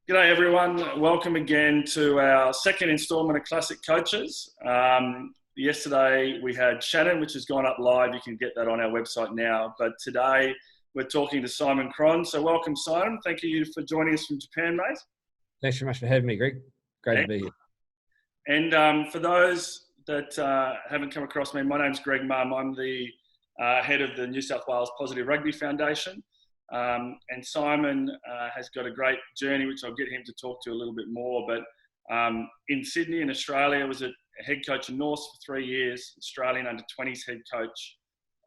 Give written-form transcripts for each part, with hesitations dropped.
G'day everyone, welcome again to our second instalment of Classic Coaches. Yesterday we had Shannon, which has gone up live. You can get that on our website now. But today we're talking to Simon Cron. So welcome, Simon. Thank you for joining us from Japan, mate. Thanks very much for having me, Greg. Great to be here. And for those that haven't come across me, my name's Greg Mumm. I'm the head of the New South Wales Positive Rugby Foundation. And Simon has got a great journey, which I'll get him to talk to a little bit more. But in Sydney, in Australia, was a head coach in North for 3 years, Australian under-20s head coach,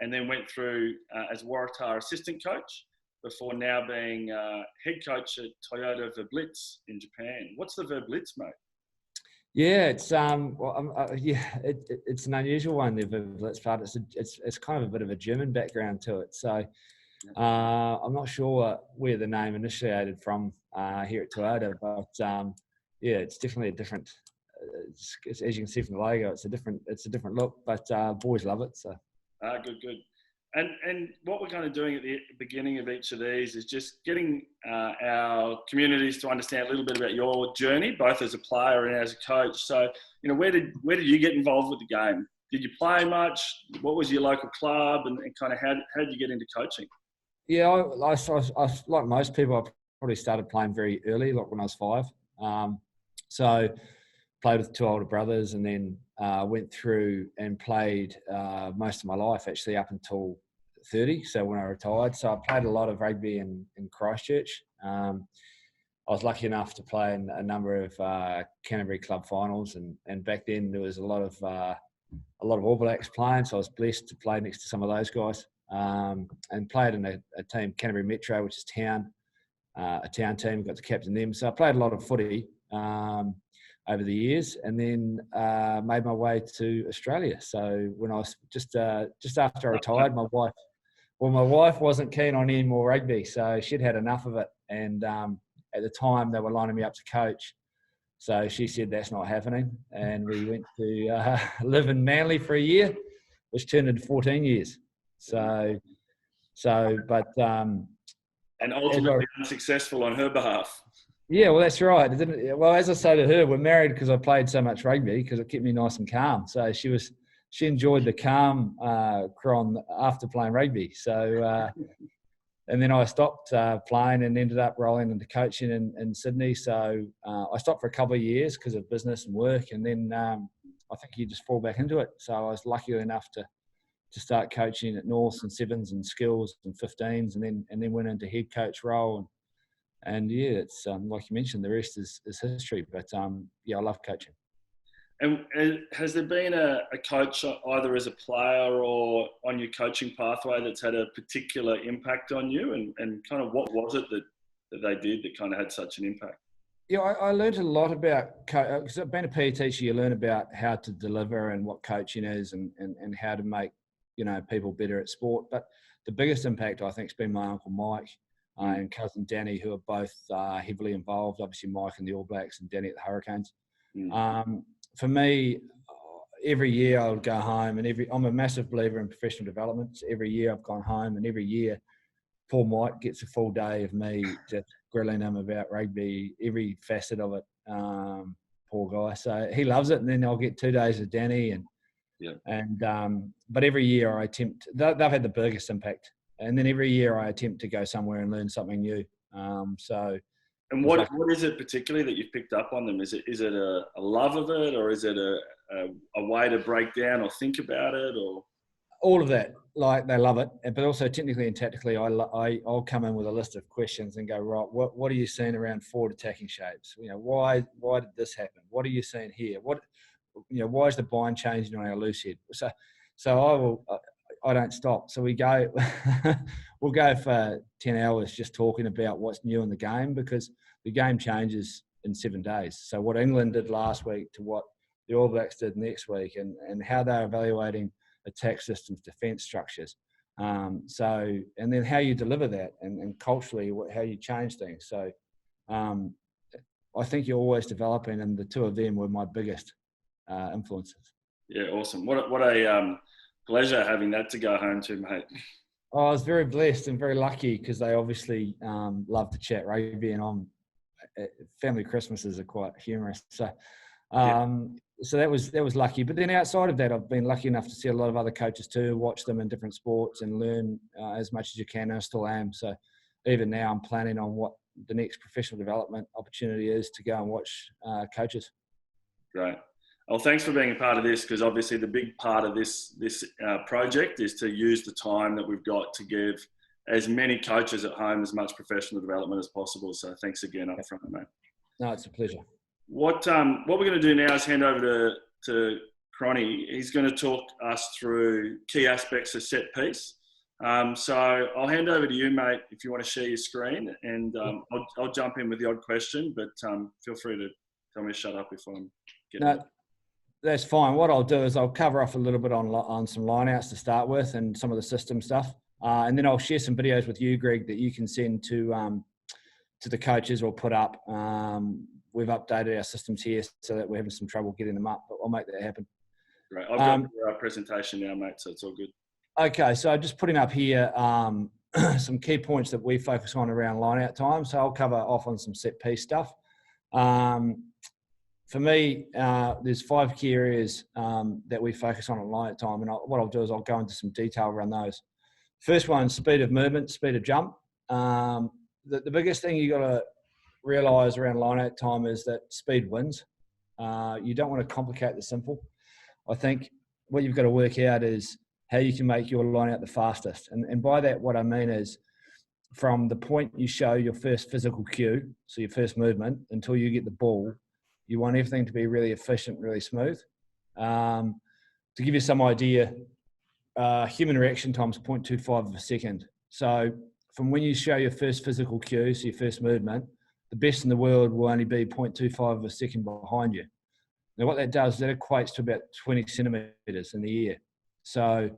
and then went through as Waratahs assistant coach before now being head coach at Toyota Verblitz in Japan. What's the Verblitz, mate? Yeah, it's it's an unusual one, the Verblitz part. It's kind of a bit of a German background to it, so. I'm not sure where the name initiated from here at Toyota, but yeah, it's definitely a different. As you can see from the logo, it's a different look, but boys love it. So good. And what we're kind of doing at the beginning of each of these is just getting our communities to understand a little bit about your journey, both as a player and as a coach. So, where did you get involved with the game? Did you play much? What was your local club, and kind of how did you get into coaching? Yeah, I like most people, I probably started playing very early, like when I was 5. So played with 2 older brothers, and then went through and played most of my life, actually up until 30. So when I retired, so I played a lot of rugby in Christchurch. I was lucky enough to play in a number of Canterbury club finals, and back then there was a lot of All Blacks playing, so I was blessed to play next to some of those guys. And played in a team, Canterbury Metro, which is a town team. Got to captain them. So I played a lot of footy over the years, and then made my way to Australia. So when I was just after I retired, my wife wasn't keen on any more rugby, so she'd had enough of it. And at the time, they were lining me up to coach. So she said that's not happening, and we went to live in Manly for a year, which turned into 14 years. And ultimately unsuccessful on her behalf. Yeah, well, that's right. Well, as I say to her, we're married because I played so much rugby, because it kept me nice and calm. So she enjoyed the calm Cron after playing rugby. So and then I stopped playing and ended up rolling into coaching in Sydney. So I stopped for a couple of years because of business and work, and then I think you just fall back into it. So I was lucky enough to start coaching at Norths and Sevens and Skills and 15s, and then went into head coach role. And yeah, it's like you mentioned, the rest is history. But yeah, I love coaching. And has there been a coach either as a player or on your coaching pathway that's had a particular impact on you? And kind of what was it that they did that kind of had such an impact? Yeah, I learned a lot about because being a PE teacher, you learn about how to deliver and what coaching is, and how to make people better at sport. But the biggest impact, I think, has been my Uncle Mike and cousin Danny, who are both heavily involved. Obviously, Mike in the All Blacks and Danny at the Hurricanes. For me, every year I would go home, and I'm a massive believer in professional development. So every year I've gone home, and every year poor Mike gets a full day of me just grilling him about rugby, every facet of it. Poor guy. So he loves it, and then I'll get 2 days of Danny and. Yeah. But every year I attempt. They've had the biggest impact, and then every year I attempt to go somewhere and learn something new. And what is it particularly that you've picked up on them? Is it a love of it, or is it a way to break down or think about it, or all of that? Like, they love it, but also technically and tactically, I'll come in with a list of questions and go, right, what are you seeing around forward attacking shapes? Why did this happen? What are you seeing here? Why is the bind changing on our loose head? So I don't stop. So we'll go for 10 hours just talking about what's new in the game, because the game changes in 7 days. So what England did last week to what the All Blacks did next week, and how they're evaluating attack systems, defence structures. And then how you deliver that, and culturally how you change things. So I think you're always developing, and the two of them were my biggest influences. Yeah, awesome. What a pleasure having that to go home to, mate. I was very blessed and very lucky, because they obviously love to chat rugby, and I'm family Christmases are quite humorous. So, Yeah. so that was lucky. But then outside of that, I've been lucky enough to see a lot of other coaches too, watch them in different sports and learn as much as you can. And I still am. So even now, I'm planning on what the next professional development opportunity is to go and watch coaches. Great. Well, thanks for being a part of this, because obviously the big part of this project is to use the time that we've got to give as many coaches at home as much professional development as possible. So thanks again up front, mate. No, it's a pleasure. What we're going to do now is hand over to Cronny. He's going to talk us through key aspects of set piece. So I'll hand over to you, mate, if you want to share your screen, and I'll jump in with the odd question, but feel free to tell me to shut up if I'm getting... No, that's fine. What I'll do is I'll cover off a little bit on some lineouts to start with and some of the system stuff. And then I'll share some videos with you, Greg, that you can send to the coaches or put up. We've updated our systems here so that we're having some trouble getting them up, but I'll make that happen. Great. I've got your presentation now, mate, so it's all good. Okay, so just putting up here some key points that we focus on around line-out time. So I'll cover off on some set piece stuff. For me, there's 5 key areas that we focus on line-out time, and what I'll do is I'll go into some detail around those. First one, speed of movement, speed of jump. The biggest thing you got to realise around line-out time is that speed wins. You don't want to complicate the simple. I think what you've got to work out is how you can make your line out the fastest. And by that, what I mean is from the point you show your first physical cue, so your first movement, until you get the ball, you want everything to be really efficient, really smooth. To give you some idea, human reaction time is 0.25 of a second. So from when you show your first physical cue, so your first movement, the best in the world will only be 0.25 of a second behind you. Now what that does, that equates to about 20 centimetres in the air. So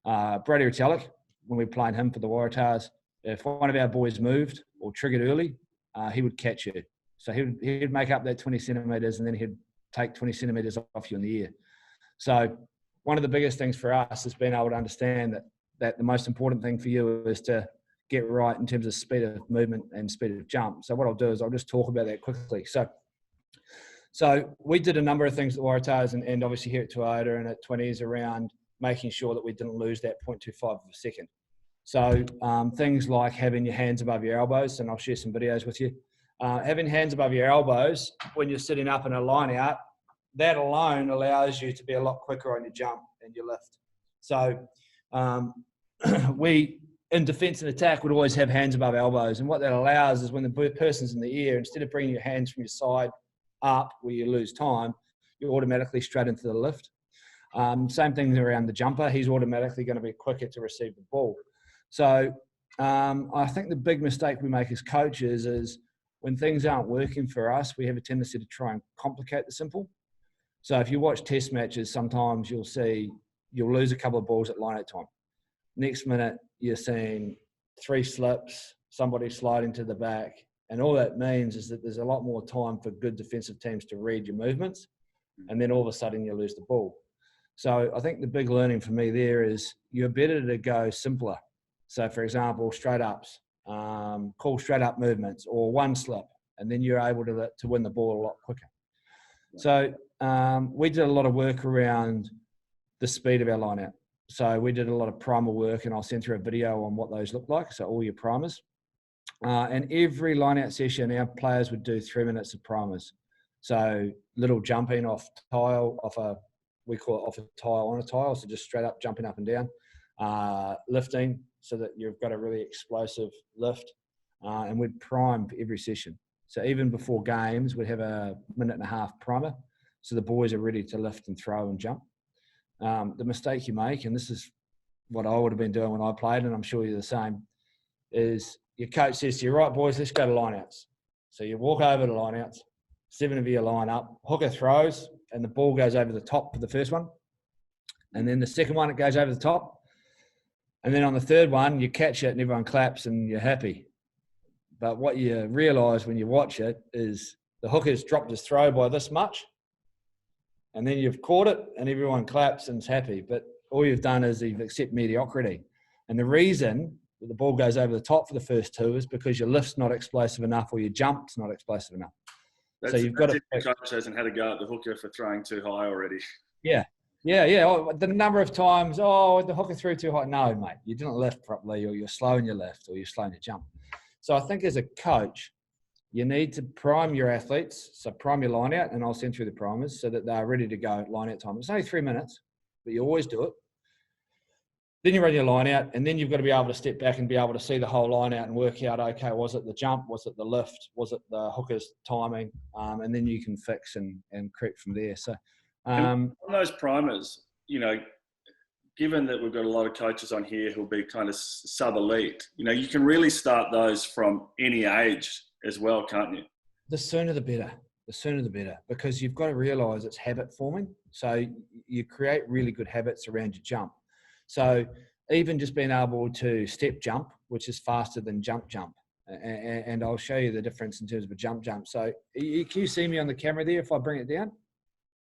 Brady Retallick, when we played him for the Waratahs, if one of our boys moved or triggered early, he would catch you. So he'd make up that 20 centimetres and then he'd take 20 centimetres off you in the air. So one of the biggest things for us is being able to understand that the most important thing for you is to get right in terms of speed of movement and speed of jump. So what I'll do is I'll just talk about that quickly. So we did a number of things at Waratahs and obviously here at Toyota and at 20s around making sure that we didn't lose that 0.25 of a second. So things like having your hands above your elbows, and I'll share some videos with you. Having hands above your elbows when you're sitting up in a line out, that alone allows you to be a lot quicker on your jump and your lift. So we, in defence and attack, would always have hands above elbows. And what that allows is when the person's in the air, instead of bringing your hands from your side up where you lose time, you're automatically straight into the lift. Same thing around the jumper. He's automatically going to be quicker to receive the ball. So I think the big mistake we make as coaches is when things aren't working for us, we have a tendency to try and complicate the simple. So if you watch test matches, sometimes you'll lose a couple of balls at line-out time. Next minute, you're seeing 3 slips, somebody sliding to the back. And all that means is that there's a lot more time for good defensive teams to read your movements. And then all of a sudden you lose the ball. So I think the big learning for me there is you're better to go simpler. So for example, straight ups, call straight up movements or one slip, and then you're able to win the ball a lot quicker. So we did a lot of work around the speed of our line out. So we did a lot of primer work, and I'll send through a video on what those look like. So all your primers. And every line out session, our players would do 3 minutes of primers. So little jumping off tile, we call it off a tile on a tile. So just straight up jumping up and down, lifting so that you've got a really explosive lift. And we'd prime for every session. So even before games, we'd have a 1.5-minute primer. So the boys are ready to lift and throw and jump. The mistake you make, and this is what I would have been doing when I played, and I'm sure you're the same, is your coach says to you, right, boys, let's go to lineouts. So you walk over to lineouts, 7 of you line up, hooker throws, and the ball goes over the top for the first one. And then the second one, it goes over the top. And then on the third one, you catch it and everyone claps and you're happy. But what you realise when you watch it is the hooker's dropped his throw by this much. And then you've caught it and everyone claps and is happy. But all you've done is you've accepted mediocrity. And the reason that the ball goes over the top for the first two is because your lift's not explosive enough or your jump's not explosive enough. So you've got to. The coach hasn't had a go at the hooker for throwing too high already. Yeah. Oh, the number of times, the hooker threw too high. No, mate, you didn't lift properly, or you're slow in your lift, or you're slow in your jump. So I think as a coach, you need to prime your athletes. So prime your line out, and I'll send through the primers so that they're ready to go at line out time. It's only 3 minutes, but you always do it. Then you run your line out, and then you've got to be able to step back and be able to see the whole line out and work out, okay, was it the jump? Was it the lift? Was it the hooker's timing? And then you can fix and correct from there. So on those primers, given that we've got a lot of coaches on here who'll be kind of sub-elite, you can really start those from any age as well, can't you? The sooner the better. The sooner the better, because you've got to realise it's habit forming. So you create really good habits around your jump. So even just being able to step jump, which is faster than jump. And I'll show you the difference in terms of a jump. So can you see me on the camera there if I bring it down?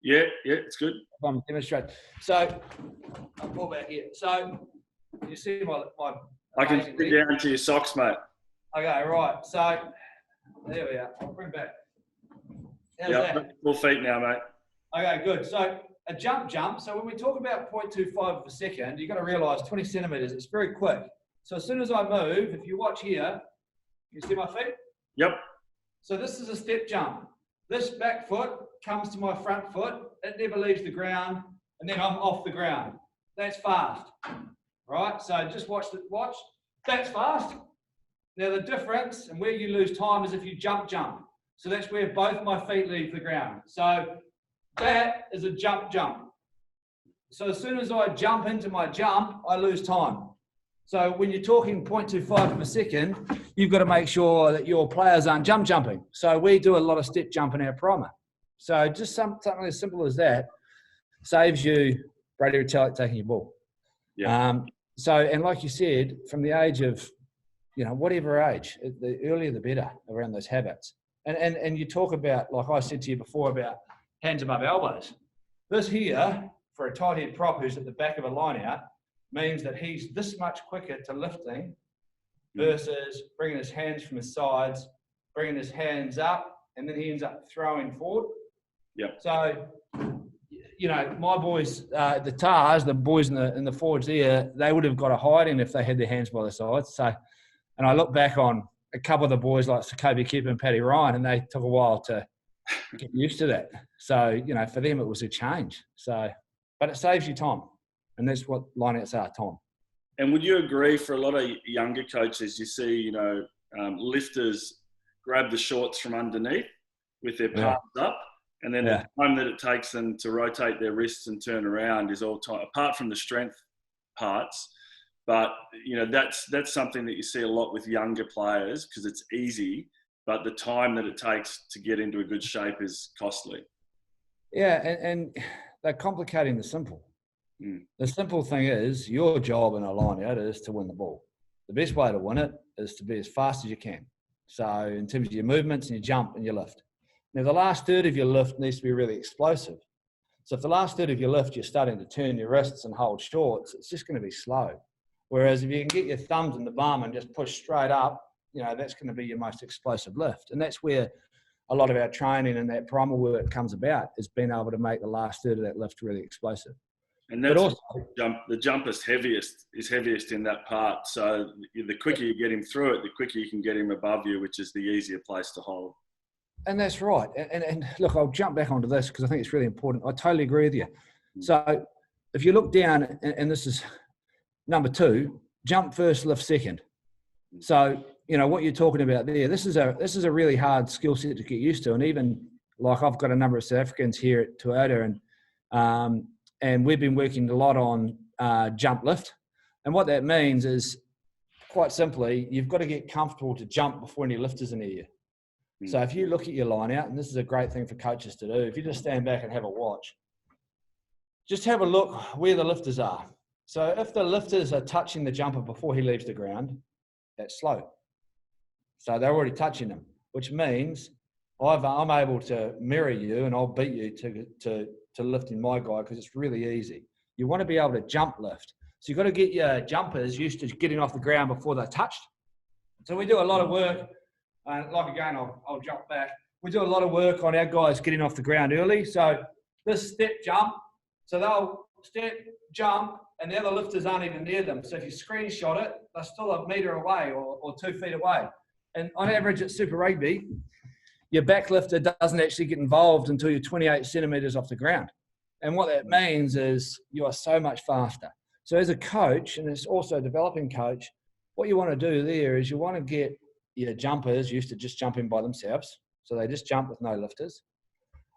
Yeah, it's good. I'm demonstrating. So I'll pull back here. So you see my I can sit down to your socks, mate. Okay, right. So there we are. I'll bring back. How's that? Full feet now, mate. Okay, good. So a jump. So when we talk about 0.25 of a second, you've got to realise 20 centimetres, it's very quick. So as soon as I move, if you watch here, you see my feet? Yep. So this is a step jump. This back foot comes to my front foot. It never leaves the ground. And then I'm off the ground. That's fast. Right? So just watch. That's fast. Now the difference and where you lose time is if you jump. So that's where both my feet leave the ground. So that is a jump. So as soon as I jump into my jump, I lose time. So when you're talking 0.25 of a second, you've got to make sure that your players aren't jumping. So we do a lot of step jump in our primer. So just something as simple as that saves you Brady Retallick taking your ball. Yeah. And like you said, from the age of, whatever age, the earlier the better around those habits. And you talk about, like I said to you before, about hands above elbows. This here, for a tight head prop who's at the back of a line out, means that he's this much quicker to lifting versus bringing his hands from his sides, bringing his hands up, and then he ends up throwing forward. Yep. So, my boys, the Tars, the boys in the forwards there, they would have got a hiding if they had their hands by their sides. So, and I look back on a couple of the boys like Kobe Kipper and Paddy Ryan, and they took a while to get used to that. So, for them it was a change. So, but it saves you time. And that's what lineouts are, time. And would you agree for a lot of younger coaches, you see, lifters grab the shorts from underneath with their palms up, and then the time that it takes them to rotate their wrists and turn around is all time, apart from the strength parts. But, that's something that you see a lot with younger players because it's easy, but the time that it takes to get into a good shape is costly. Yeah, and they're complicating the simple. The simple thing is your job in a line-out is to win the ball. The best way to win it is to be as fast as you can. So in terms of your movements and your jump and your lift. Now, the last third of your lift needs to be really explosive. So if the last third of your lift, you're starting to turn your wrists and hold shorts, it's just going to be slow. Whereas if you can get your thumbs in the bum and just push straight up, that's going to be your most explosive lift. And that's where a lot of our training and that primal work comes about, is being able to make the last third of that lift really explosive. And that's also, the jump is heaviest in that part. So the quicker you get him through it, the quicker you can get him above you, which is the easier place to hold. And that's right. And look, I'll jump back onto this because I think it's really important. I totally agree with you. So if you look down, and this is number 2, jump first, lift second. So, what you're talking about there, this is a really hard skill set to get used to. And even like I've got a number of South Africans here at Toyota, and we've been working a lot on jump lift. And what that means is, quite simply, you've got to get comfortable to jump before any lifters in here. So if you look at your line out, and this is a great thing for coaches to do, if you just stand back and have a watch, just have a look where the lifters are. So if the lifters are touching the jumper before he leaves the ground, that's slow. So they're already touching him, which means I'm able to mirror you and I'll beat you to lifting my guy because it's really easy. You want to be able to jump lift. So you've got to get your jumpers used to getting off the ground before they're touched. So we do a lot of work. Like again, I'll jump back. We do a lot of work on our guys getting off the ground early. So this step jump, so they'll step, jump, and the other lifters aren't even near them. So if you screenshot it, they're still a metre away or 2 feet away. And on average at Super Rugby, your back lifter doesn't actually get involved until you're 28 centimetres off the ground. And what that means is you are so much faster. So as a coach, and it's also a developing coach, what you want to do there is you want to get your jumpers used to just jumping by themselves. So they just jump with no lifters.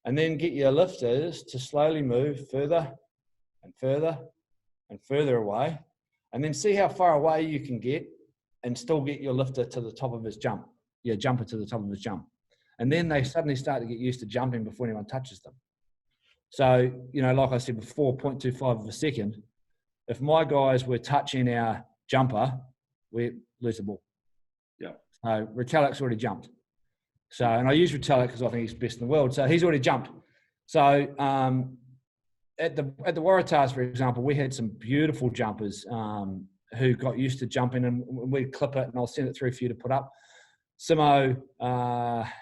And then get your lifters to slowly move further and further and further away. And then see how far away you can get and still get your lifter to the top of his jump, your jumper to the top of his jump. And then they suddenly start to get used to jumping before anyone touches them. So, you know, like I said before, 0.25 of a second, if my guys were touching our jumper, we lose the ball. Yeah. So Retallick's already jumped. So, and I use Retallick because I think he's best in the world. So he's already jumped. So at the Waratahs, for example, we had some beautiful jumpers who got used to jumping, and we'd clip it and I'll send it through for you to put up. Simo,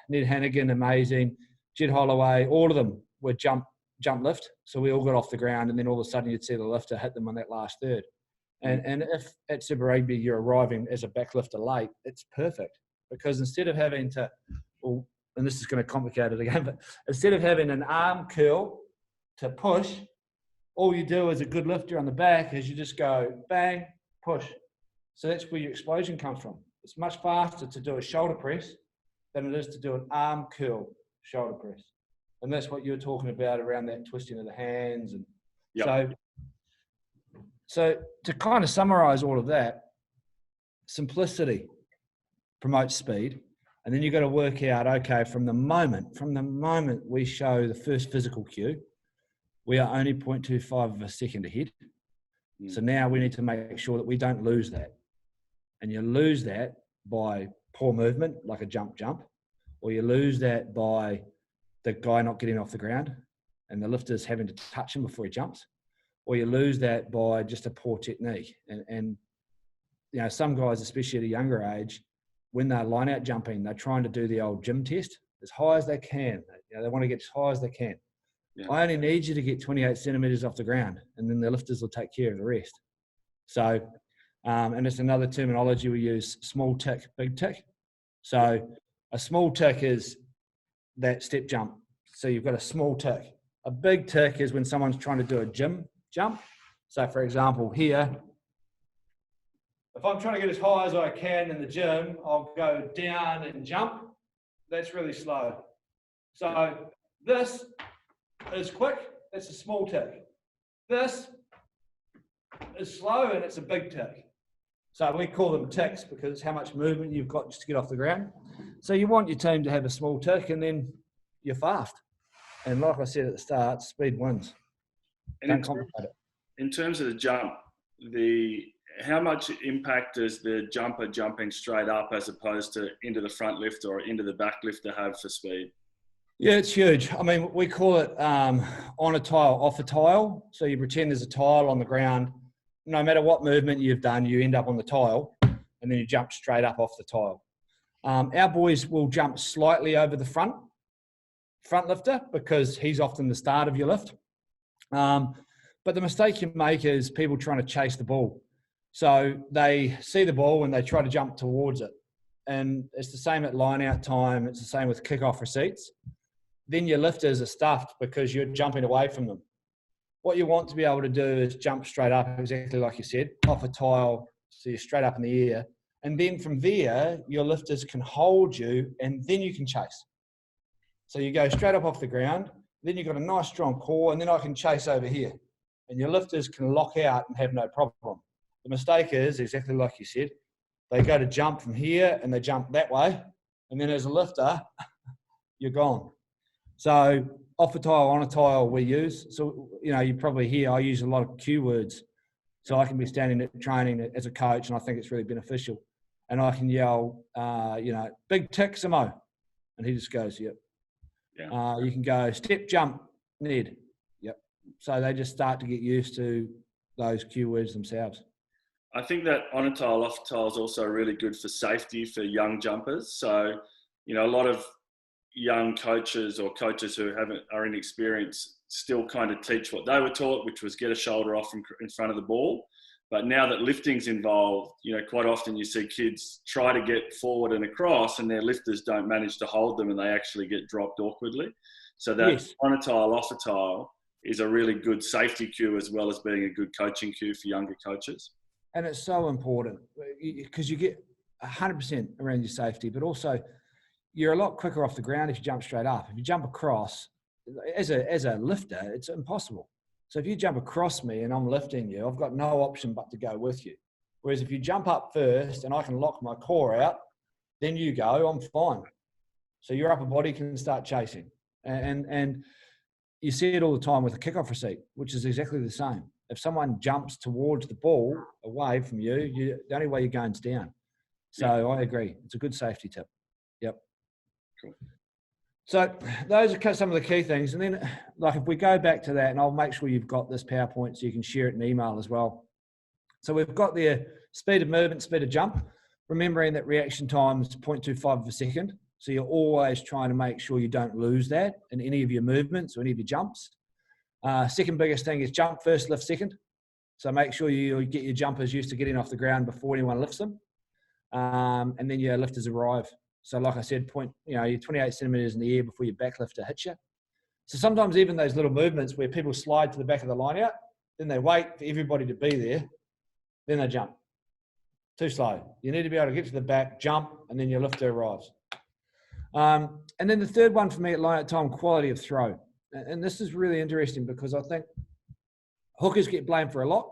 Ned Hannigan, amazing. Jed Holloway, all of them were jump lift. So we all got off the ground, and then all of a sudden you'd see the lifter hit them on that last third. And if at Super Rugby you're arriving as a back lifter late, it's perfect, because instead of having to, well, and this is going to complicate it again, but instead of having an arm curl to push, all you do as a good lifter on the back is you just go bang, push. So that's where your explosion comes from. It's much faster to do a shoulder press than it is to do an arm curl shoulder press. And that's what you're talking about around that twisting of the hands. And yep. So to kind of summarize all of that, simplicity promotes speed. And then you've got to work out, okay, from the moment we show the first physical cue, we are only 0.25 of a second ahead. So now we need to make sure that we don't lose that. And you lose that by poor movement, like a jump, or you lose that by the guy not getting off the ground and the lifter's having to touch him before he jumps, or you lose that by just a poor technique. And you know, some guys, especially at a younger age, when they're line out jumping, they're trying to do the old gym test as high as they can. You know, they want to get as high as they can. Yeah. I only need you to get 28 centimeters off the ground, and then the lifters will take care of the rest. So, and it's another terminology we use, small tick, big tick. So a small tick is that step jump. So you've got a small tick. A big tick is when someone's trying to do a gym jump. So for example, here, if I'm trying to get as high as I can in the gym, I'll go down and jump. That's really slow. So this is quick. That's a small tick. This is slow, and it's a big tick. So we call them ticks because it's how much movement you've got just to get off the ground. So you want your team to have a small tick, and then you're fast. And like I said at the start, speed wins. Don't complicate it. In terms of the jump, how much impact does the jumper jumping straight up as opposed to into the front lifter or into the back lifter have for speed? Yeah, it's huge. I mean, we call it on a tile, off a tile. So you pretend there's a tile on the ground. No matter what movement you've done, you end up on the tile, and then you jump straight up off the tile. Our boys will jump slightly over the front lifter because he's often the start of your lift. But the mistake you make is people trying to chase the ball. So they see the ball and they try to jump towards it. And it's the same at line out time. It's the same with kickoff receipts. Then your lifters are stuffed because you're jumping away from them. What you want to be able to do is jump straight up, exactly like you said, off a tile, so you're straight up in the air. And then from there, your lifters can hold you, and then you can chase. So you go straight up off the ground, then you've got a nice strong core, and then I can chase over here. And your lifters can lock out and have no problem. The mistake is, exactly like you said, they go to jump from here, and they jump that way. And then as a lifter, you're gone. So off a tile, on a tile we use. So, you know, you probably hear I use a lot of cue words. So I can be standing at training as a coach, and I think it's really beneficial. And I can yell, you know, big tick, Simo. And he just goes, yep. Yeah. You can go step jump, Ned. Yep. So they just start to get used to those cue words themselves. I think that on a tile, off a tile is also really good for safety for young jumpers. So, you know, a lot of young coaches or coaches who are inexperienced still kind of teach what they were taught, which was get a shoulder off in front of the ball. But now that lifting's involved, you know, quite often you see kids try to get forward and across and their lifters don't manage to hold them and they actually get dropped awkwardly. So that Yes. on a tile, off a tile is a really good safety cue as well as being a good coaching cue for younger coaches. And it's so important because you get 100% around your safety, but also you're a lot quicker off the ground if you jump straight up. If you jump across, as a lifter, it's impossible. So if you jump across me and I'm lifting you, I've got no option but to go with you. Whereas if you jump up first and I can lock my core out, then you go, I'm fine. So your upper body can start chasing. And you see it all the time with a kickoff receipt, which is exactly the same. If someone jumps towards the ball away from you, the only way you're going is down. So I agree. It's a good safety tip. Yep. Cool. So those are some of the key things. And then like if we go back to that, and I'll make sure you've got this PowerPoint so you can share it in email as well. So we've got the speed of movement, speed of jump, remembering that reaction time is 0.25 of a second. So you're always trying to make sure you don't lose that in any of your movements or any of your jumps. Second biggest thing is jump first, lift second. So make sure you get your jumpers used to getting off the ground before anyone lifts them. And then your lifters arrive. So like I said, you're 28 centimeters in the air before your back lifter hits you. So sometimes even those little movements where people slide to the back of the line out, then they wait for everybody to be there, then they jump. Too slow. You need to be able to get to the back, jump, and then your lifter arrives. And then the third one for me at line out time, quality of throw. And this is really interesting because I think hookers get blamed for a lot.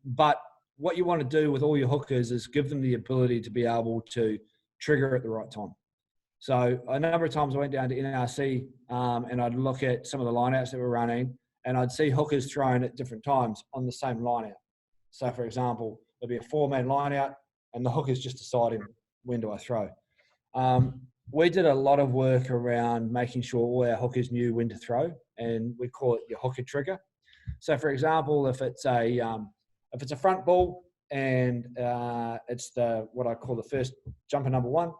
But what you want to do with all your hookers is give them the ability to be able to trigger at the right time. So a number of times I went down to NRC and I'd look at some of the lineouts that we're running and I'd see hookers thrown at different times on the same lineout. So for example, there'll be a 4-man lineout and the hooker's just deciding when do I throw. We did a lot of work around making sure all our hookers knew when to throw, and we call it your hooker trigger. So for example, if it's a front ball and it's what I call the first jumper number 1,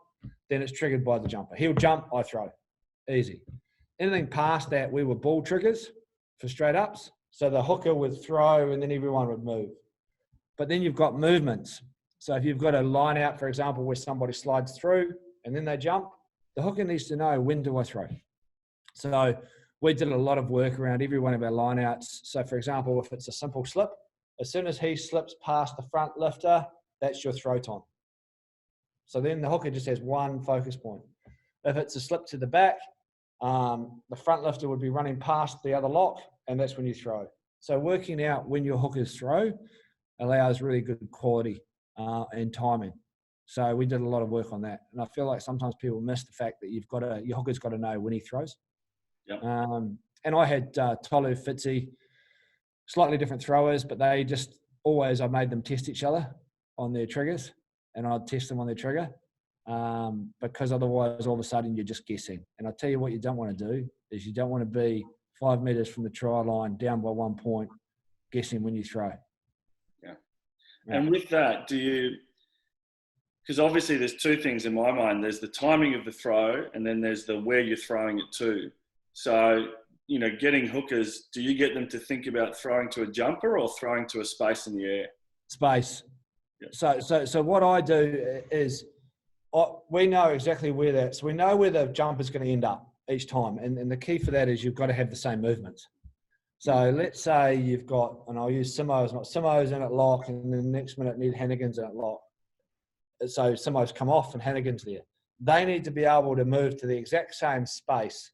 then it's triggered by the jumper. He'll jump, I throw. Easy. Anything past that, we were ball triggers for straight ups. So the hooker would throw and then everyone would move. But then you've got movements. So if you've got a line out, for example, where somebody slides through and then they jump, the hooker needs to know when do I throw. So we did a lot of work around every one of our line outs. So for example, if it's a simple slip, as soon as he slips past the front lifter, that's your throw time. So then the hooker just has one focus point. If it's a slip to the back, the front lifter would be running past the other lock, and that's when you throw. So working out when your hookers throw allows really good quality and timing. So we did a lot of work on that. And I feel like sometimes people miss the fact that your hooker's got to know when he throws. Yep. And I had Tolu, Fitzy, slightly different throwers, but they just I made them test each other on their triggers, and I'd test them on their trigger because otherwise all of a sudden you're just guessing. And I tell you what you don't want to do is you don't want to be 5 meters from the try line down by 1 point guessing when you throw. Yeah. And with that, because obviously there's two things in my mind. There's the timing of the throw and then there's the where you're throwing it to. So, getting hookers, do you get them to think about throwing to a jumper or throwing to a space in the air? Space. Yeah. So what I do is we know exactly where so we know where the jumper's going to end up each time. And the key for that is you've got to have the same movements. So let's say you've got, and I'll use Simo's in at lock, and then the next minute need Hannigan's in at lock. So Simo's come off and Hannigan's there. They need to be able to move to the exact same space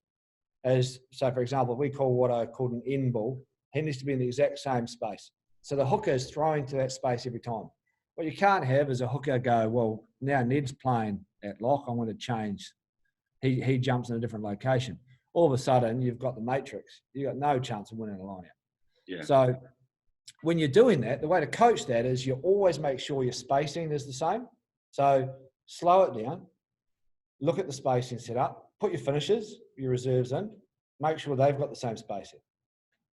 so for example, we call what I called an end ball. He needs to be in the exact same space. So the hooker is throwing to that space every time. What you can't have is a hooker go, well, now Ned's playing at lock, I'm going to change. He jumps in a different location. All of a sudden, you've got the matrix. You've got no chance of winning a line out. Yeah. So when you're doing that, the way to coach that is you always make sure your spacing is the same. So slow it down, look at the spacing set up, put your finishers, your reserves in, make sure they've got the same spacing.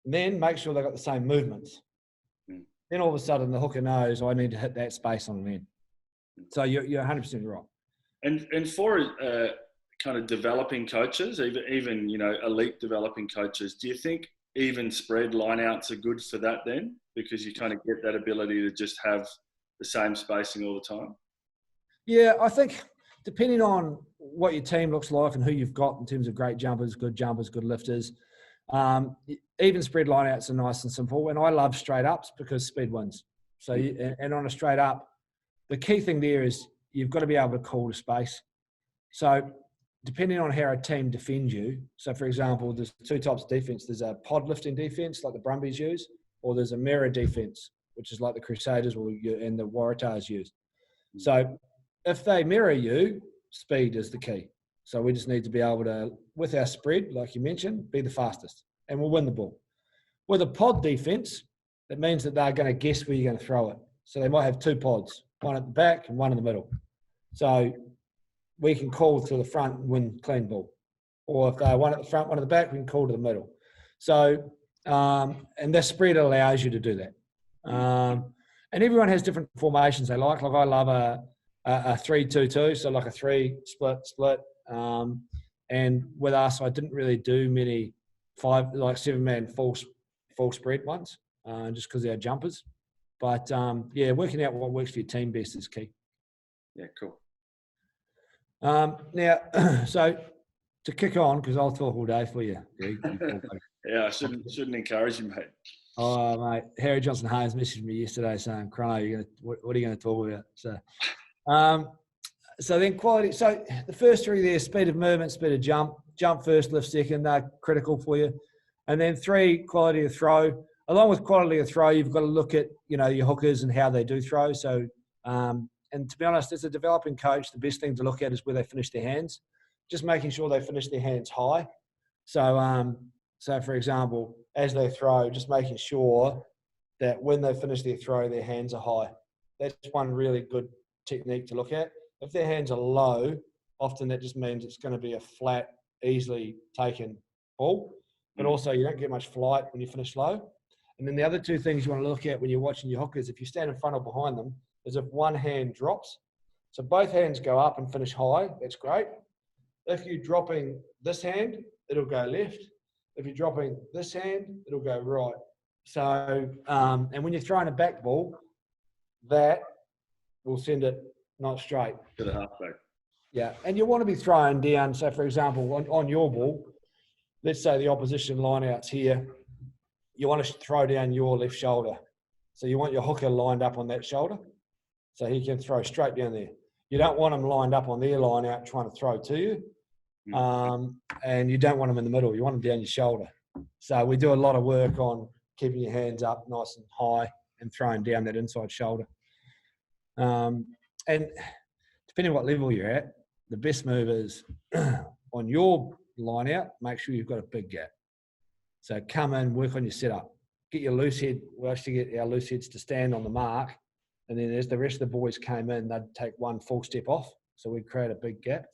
And then make sure they've got the same movements. then all of a sudden the hooker knows I need to hit that space on an end. So you're 100% right. And for kind of developing coaches, even elite developing coaches, do you think even spread lineouts are good for that then? Because you kind of get that ability to just have the same spacing all the time? Yeah, I think depending on what your team looks like and who you've got in terms of great jumpers, good lifters, even spread lineouts are nice and simple. And I love straight ups because speed wins. So, and on a straight up, the key thing there is you've got to be able to call to space. So depending on how a team defends you, so for example, there's two types of defense. There's a pod lifting defense like the Brumbies use, or there's a mirror defense, which is like the Crusaders and the Waratahs use. So if they mirror you, speed is the key. So we just need to be able to, with our spread, like you mentioned, be the fastest, and we'll win the ball. With a pod defense, it means that they're going to guess where you're going to throw it. So they might have two pods, one at the back and one in the middle. So we can call to the front and win clean ball. Or if they're one at the front, one at the back, we can call to the middle. So, and the spread allows you to do that. And everyone has different formations they like. Like I love a 3-2-2, so like a 3 split. And with us, I didn't really do many 7-man full spread ones, just because they're jumpers. But yeah, working out what works for your team best is key. Yeah, cool. Now, so to kick on, because I'll talk all day for you, Greg. Yeah, I shouldn't encourage you, mate. Oh, mate, Harry Johnson Hayes messaged me yesterday saying, "Cron, what are you going to talk about?" So then quality. So the first three there: speed of movement, speed of jump first, lift second. They're critical for you. And then 3, quality of throw. Along with quality of throw, you've got to look at your hookers and how they do throw. So and to be honest, as a developing coach, the best thing to look at is where they finish their hands. Just making sure they finish their hands high. So for example, as they throw, just making sure that when they finish their throw, their hands are high. That's one really good technique to look at. If their hands are low, often that just means it's going to be a flat, easily taken ball. But also you don't get much flight when you finish low. And then the other two things you want to look at when you're watching your hookers, if you stand in front or behind them, is if one hand drops. So both hands go up and finish high, that's great. If you're dropping this hand, it'll go left. If you're dropping this hand, it'll go right. So, and when you're throwing a back ball, that will send it not straight. To the halfback. Yeah, and you want to be throwing down. So, for example, on your ball, let's say the opposition lineout's here. You want to throw down your left shoulder. So you want your hooker lined up on that shoulder, so he can throw straight down there. You don't want him lined up on their line out trying to throw to you. And you don't want them in the middle. You want them down your shoulder. So we do a lot of work on keeping your hands up nice and high and throwing down that inside shoulder. And depending on what level you're at, the best move is on your line out, make sure you've got a big gap. So come in, work on your setup. Get your loose head. We actually get our loose heads to stand on the mark. And then as the rest of the boys came in, they'd take one full step off. So we'd create a big gap.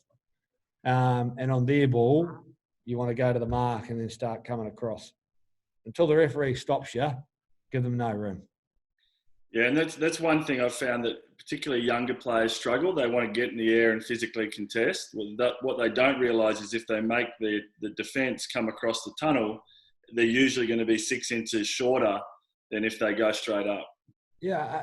And on their ball, you want to go to the mark and then start coming across. Until the referee stops you, give them no room. Yeah, and that's one thing I've found that particularly younger players struggle. They want to get in the air and physically contest. What they don't realise is if they make the defence come across the tunnel, they're usually going to be 6 inches shorter than if they go straight up. Yeah,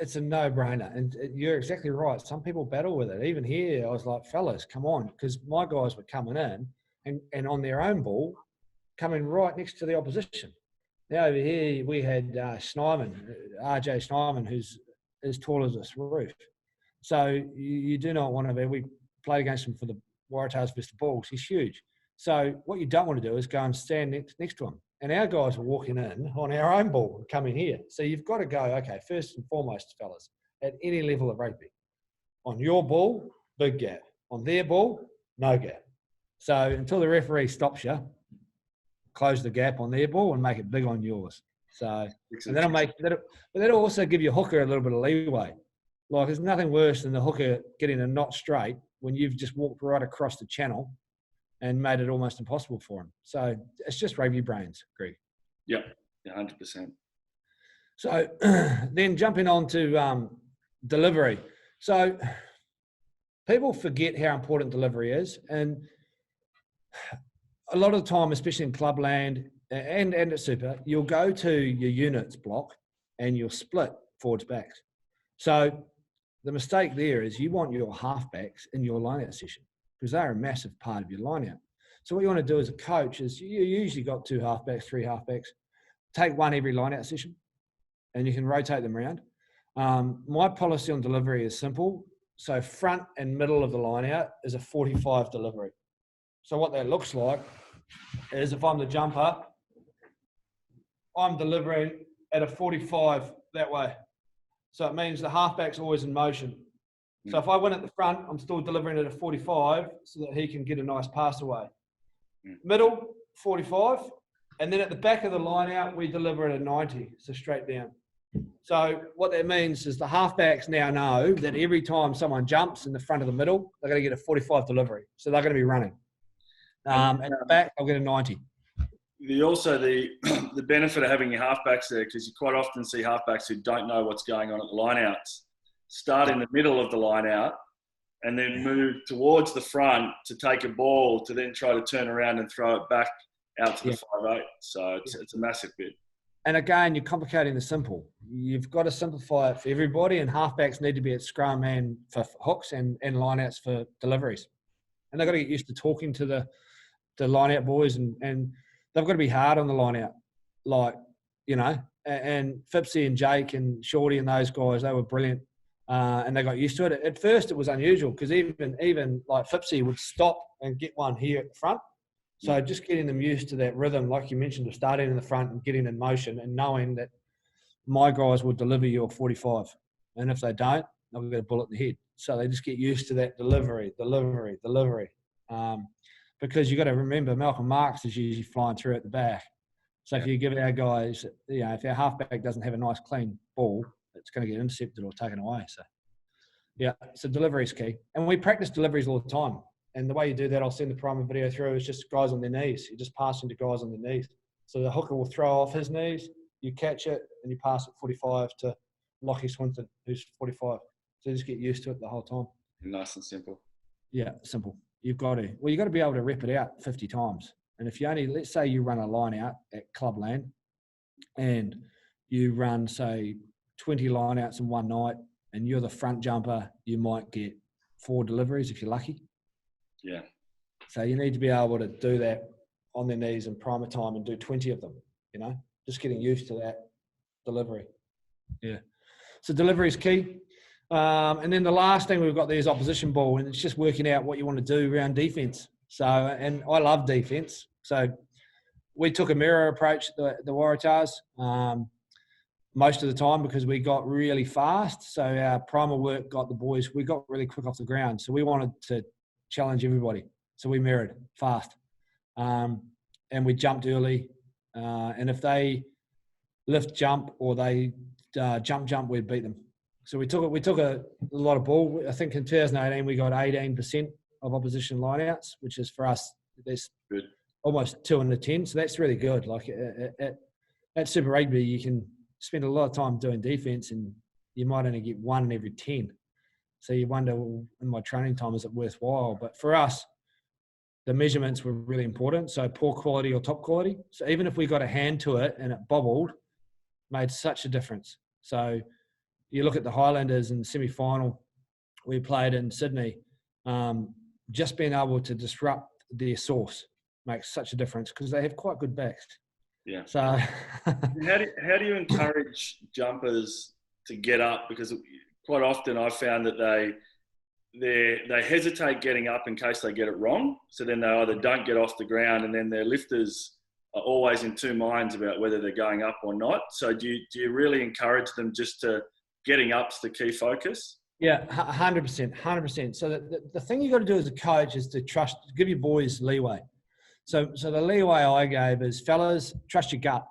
it's a no-brainer. And you're exactly right. Some people battle with it. Even here, I was like, fellas, come on. Because my guys were coming in and on their own ball, coming right next to the opposition. Now over here, we had RJ Snyman, who's as tall as this roof. So you do not want to be. We played against him for the Waratahs versus the Bulls. He's huge. So what you don't want to do is go and stand next to him. And our guys were walking in on our own ball and coming here. So you've got to go, okay, first and foremost, fellas, at any level of rugby. On your ball, big gap. On their ball, no gap. So until the referee stops you, close the gap on their ball and make it big on yours. So and that'll also give your hooker a little bit of leeway. Like there's nothing worse than the hooker getting a knot straight when you've just walked right across the channel and made it almost impossible for him. So it's just rugby brains, Greg. Yeah, 100%. So then jumping on to delivery. So people forget how important delivery is. And a lot of the time, especially in clubland and at super, you'll go to your units block and you'll split forwards backs. So the mistake there is you want your halfbacks in your line-out session because they're a massive part of your line-out. So what you want to do as a coach is you usually got 2 halfbacks, 3 halfbacks. Take one every line-out session and you can rotate them around. My policy on delivery is simple. So front and middle of the line-out is a 45 delivery. So what that looks like is if I'm the jumper, I'm delivering at a 45 that way. So it means the halfback's always in motion. So if I win at the front, I'm still delivering at a 45 so that he can get a nice pass away. Middle, 45. And then at the back of the line out, we deliver at a 90, so straight down. So what that means is the halfbacks now know that every time someone jumps in the front of the middle, they're going to get a 45 delivery. So they're going to be running. At the back, I'll get a 90. The benefit of having your halfbacks there, because you quite often see halfbacks who don't know what's going on at the lineouts, start in the middle of the lineout and then move towards the front to take a ball to then try to turn around and throw it back out to the 5'8". So it's a massive bit. And again, you're complicating the simple. You've got to simplify it for everybody, and halfbacks need to be at scrum and for hooks and lineouts for deliveries. And they've got to get used to talking to the lineout boys and they've got to be hard on the lineout. Like, you know, and Fipsy and Jake and Shorty and those guys, they were brilliant. And they got used to it. At first, it was unusual because even like Fipsy would stop and get one here at the front. So just getting them used to that rhythm, like you mentioned, of starting in the front and getting in motion and knowing that my guys will deliver you a 45. And if they don't, they'll get a bullet in the head. So they just get used to that delivery. Because you've got to remember, Malcolm Marks is usually flying through at the back. So if you give our guys, you know, if our halfback doesn't have a nice clean ball, it's going to get intercepted or taken away. So delivery is key. And we practice deliveries all the time. And the way you do that, I'll send the primer video through, is just guys on their knees. You just pass into guys on their knees. So the hooker will throw off his knees, you catch it, and you pass it 45 to Lockie Swinton, who's 45. So you just get used to it the whole time. Nice and simple. Yeah, simple. You've got to. Well, you've got to be able to rep it out 50 times. And if you only, let's say you run a line out at clubland and you run, say, 20 line outs in one night and you're the front jumper, you might get 4 deliveries if you're lucky. Yeah. So you need to be able to do that on their knees in primer time and do 20 of them, you know, just getting used to that delivery. Yeah. So delivery is key. And then the last thing we've got there is opposition ball, and it's just working out what you want to do around defense. So, and I love defense. So we took a mirror approach at the Waratahs most of the time because we got really fast. So our primer work got the boys, we got really quick off the ground. So we wanted to challenge everybody. So we mirrored fast. And we jumped early. And if they lift jump or they jump, we'd beat them. So we took a lot of ball. I think in 2018 we got 18% of opposition lineouts, which is for us, there's good. Almost 2 in the 10. So that's really good. Like at Super Rugby, you can spend a lot of time doing defense and you might only get 1 in every 10. So you wonder, well, in my training time, is it worthwhile? But for us, the measurements were really important. So poor quality or top quality. So even if we got a hand to it and it bobbled, made such a difference. So you look at the Highlanders in the semi-final we played in Sydney, just being able to disrupt their source makes such a difference because they have quite good backs. Yeah. So how do you encourage jumpers to get up? Because quite often I've found that they hesitate getting up in case they get it wrong. So then they either don't get off the ground, and then their lifters are always in 2 minds about whether they're going up or not. So do you really encourage them just to getting up's the key focus? Yeah, 100%. So the thing you got to do as a coach is to give your boys leeway. So the leeway I gave is, fellas, trust your gut.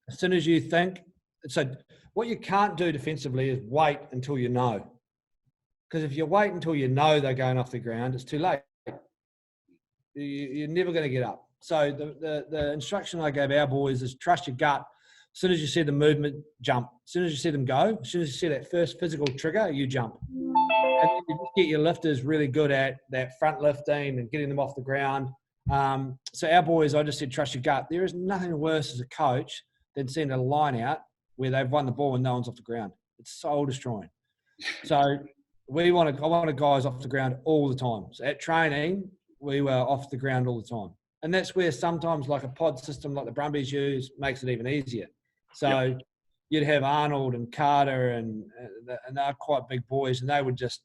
As soon as you think, so what you can't do defensively is wait until you know. Because if you wait until you know they're going off the ground, it's too late. You're never going to get up. So the instruction I gave our boys is trust your gut. As soon as you see the movement, jump. As soon as you see them go, as soon as you see that first physical trigger, you jump. And you just get your lifters really good at that front lifting and getting them off the ground. So our boys, I just said, trust your gut. There is nothing worse as a coach than seeing a line out where they've won the ball and no one's off the ground. It's soul destroying. So I wanted guys off the ground all the time. So at training, we were off the ground all the time. And that's where sometimes like a pod system like the Brumbies use makes it even easier. So you'd have Arnold and Carter and they're quite big boys, and they would just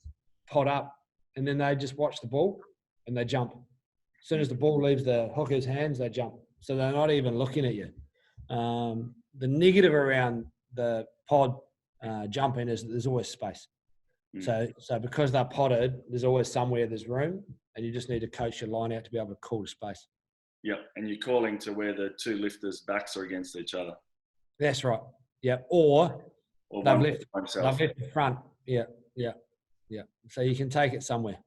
pod up and then they just watch the ball and they jump. As soon as the ball leaves the hooker's hands, they jump. So they're not even looking at you. The negative around the pod jumping is there's always space. So because they're potted, there's always somewhere there's room, and you just need to coach your line out to be able to call the space. Yep, and you're calling to where the two lifters' backs are against each other. That's right. Yeah, or they've left the front. Yeah. So you can take it somewhere.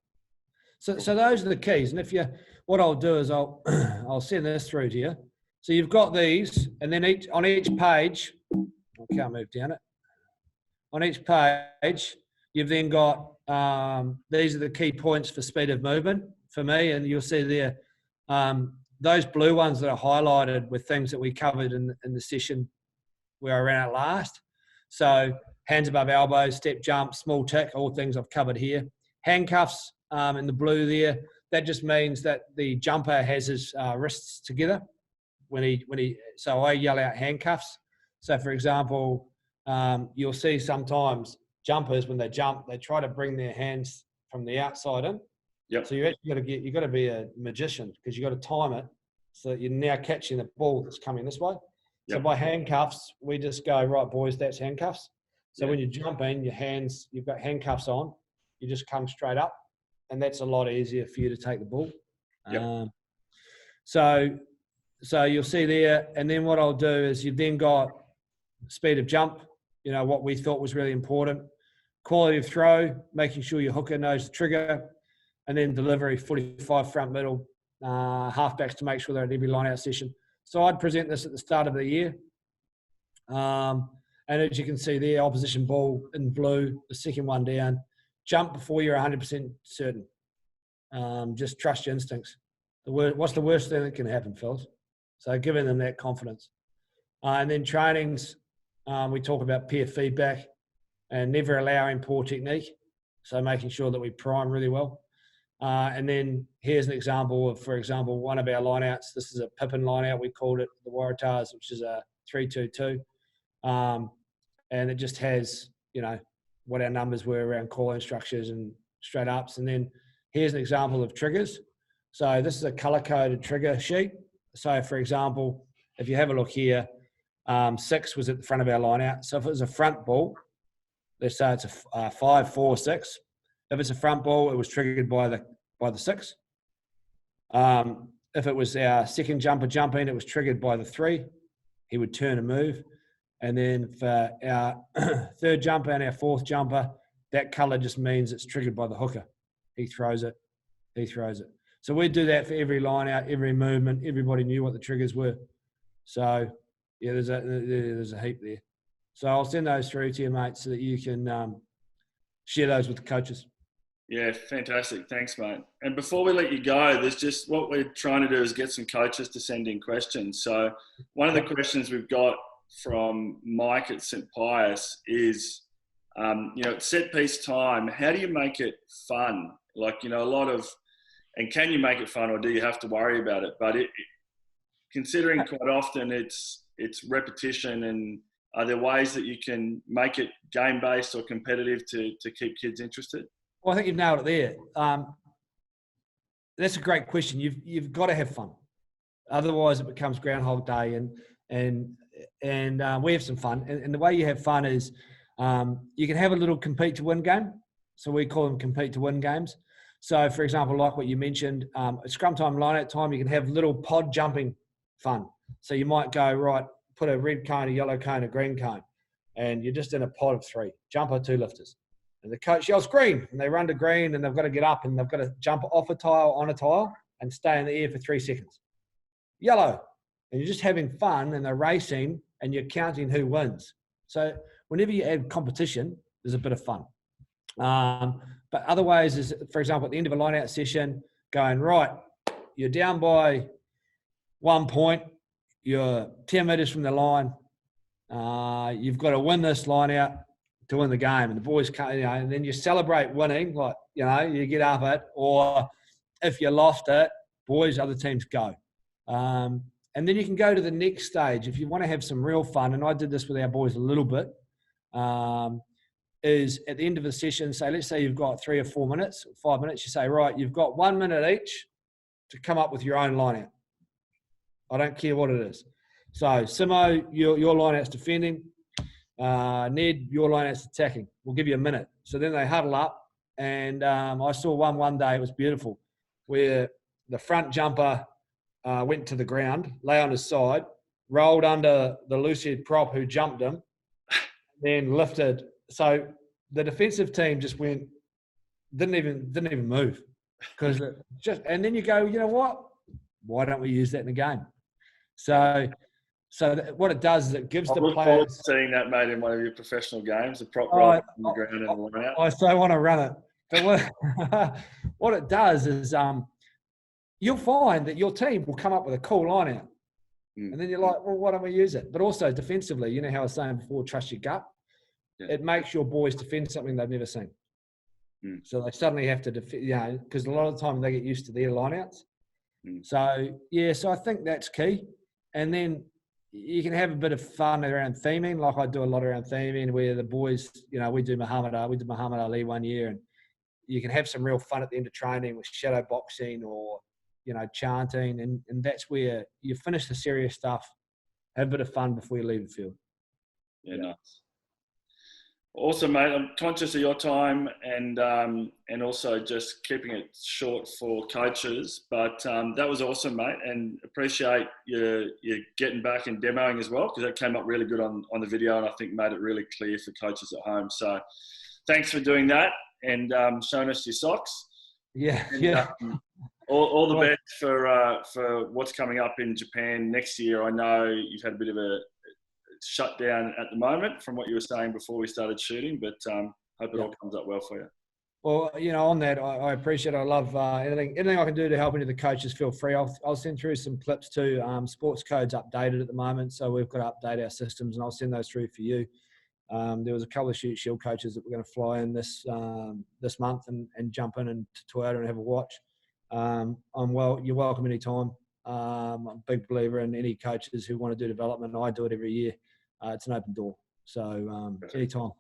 So those are the keys. And what I'll do is I'll send this through to you. So you've got these, and then on each page, I can't move down it. On each page, you've then got these are the key points for speed of movement for me, and you'll see there those blue ones that are highlighted with things that we covered in the session where I ran out last. So hands above elbows, step jump, small tick, all things I've covered here. Handcuffs in the blue there, that just means that the jumper has his wrists together so I yell out handcuffs. So for example, you'll see sometimes jumpers, when they jump, they try to bring their hands from the outside in. Yep. So you've got to be a magician, because you've got to time it so that you're now catching the ball that's coming this way. So by handcuffs, we just go, right, boys, that's handcuffs. So when you jump in, you've got handcuffs on, you just come straight up, and that's a lot easier for you to take the ball. Yep. So you'll see there, and then what I'll do is you've then got speed of jump, what we thought was really important, quality of throw, making sure your hooker knows the trigger, and then delivery, 45 front middle, halfbacks to make sure they're at every line out session. So I'd present this at the start of the year. And as you can see there, opposition ball in blue, the second one down, jump before you're 100% certain. Just trust your instincts. What's the worst thing that can happen, fellas? So giving them that confidence. And then trainings, we talk about peer feedback and never allowing poor technique. So making sure that we prime really well. And then here's an example of, for example, one of our lineouts. This is a Pippin lineout. We called it the Waratahs, which is a 3-2-2. And it just has, what our numbers were around call-in structures and straight ups. And then here's an example of triggers. So this is a color-coded trigger sheet. So, for example, if you have a look here, 6 was at the front of our lineout. So if it was a front ball, let's say it's a 5-4-6. If it's a front ball, it was triggered by the 6. If it was our second jumper jumping, it was triggered by the 3. He would turn and move. And then for our third jumper and our fourth jumper, that colour just means it's triggered by the hooker. He throws it. So we'd do that for every line out, every movement. Everybody knew what the triggers were. So, yeah, there's a heap there. So I'll send those through to you, mate, so that you can share those with the coaches. Yeah, fantastic. Thanks, mate. And before we let you go, there's just what we're trying to do is get some coaches to send in questions. So one of the questions we've got from Mike at St. Pius is, at set piece time, how do you make it fun? And can you make it fun, or do you have to worry about it? But considering quite often it's repetition, and are there ways that you can make it game-based or competitive to keep kids interested? Well, I think you've nailed it there. That's a great question. You've got to have fun. Otherwise, it becomes Groundhog Day, and we have some fun. And the way you have fun is you can have a little compete to win game. So we call them compete to win games. So, for example, like what you mentioned, at scrum time, line-out time, you can have little pod jumping fun. So you might go, right, put a red cone, a yellow cone, a green cone, and you're just in a pod of 3, jumper, 2 lifters. And the coach yells green, and they run to green, and they've got to get up, and they've got to jump off a tile, on a tile, and stay in the air for 3 seconds. Yellow, and you're just having fun, and they're racing, and you're counting who wins. So whenever you add competition, there's a bit of fun. But other ways is, for example, at the end of a line-out session, going, right, you're down by 1 point, you're 10 metres from the line, you've got to win this line-out to win the game. And the boys can't, and then you celebrate winning, like, you get up it, or if you lost it, boys, other teams go. And then you can go to the next stage if you want to have some real fun. And I did this with our boys a little bit. Is at the end of the session, let's say you've got 3 or 4 minutes, 5 minutes, you say, right, you've got 1 minute each to come up with your own line-out. I don't care what it is. So, Simo, your line-out's defending. Ned, your line-out's attacking. We'll give you a minute. So then they huddle up, and I saw one day, it was beautiful, where the front jumper went to the ground, lay on his side, rolled under the loose-head prop who jumped him, then lifted. So the defensive team just didn't even move, because and then you go, you know what? Why don't we use that in the game? So what it does is it gives the players. Forward to seeing that, mate, in one of your professional games, the prop roll on the ground and the line out. I so want to run it, but what it does is you'll find that your team will come up with a cool line out, and then you're like, well, why don't we use it? But also defensively, you know how I was saying before, trust your gut. Yeah. It makes your boys defend something they've never seen. So they suddenly have to defend, because a lot of the time they get used to their lineouts. So I think that's key. And then you can have a bit of fun around theming. Like I do a lot around theming, where the boys, we did Muhammad Ali 1 year, and you can have some real fun at the end of training with shadow boxing or, chanting. And that's where you finish the serious stuff, have a bit of fun before you leave the field. Yeah, nice. Awesome, mate. I'm conscious of your time and also just keeping it short for coaches. But that was awesome, mate, and appreciate you getting back and demoing as well, because that came up really good on the video, and I think made it really clear for coaches at home. So thanks for doing that and showing us your socks. Yeah, and, all the best for what's coming up in Japan next year. I know you've had a bit of a shut down at the moment from what you were saying before we started shooting, but hope it all comes up well for you. Well, on that, I appreciate it. I love anything I can do to help any of the coaches, feel free. I'll send through some clips too. Sports code's updated at the moment, so we've got to update our systems, and I'll send those through for you. There was a couple of Shoot Shield coaches that were going to fly in this month and jump in and to Toyota and have a watch. You're welcome anytime. I'm a big believer in any coaches who want to do development. I do it every year. It's an open door. So anytime.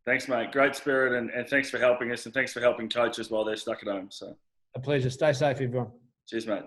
Thanks, mate. Great spirit, and thanks for helping us, and thanks for helping coaches while they're stuck at home. So a pleasure. Stay safe, everyone. Cheers, mate.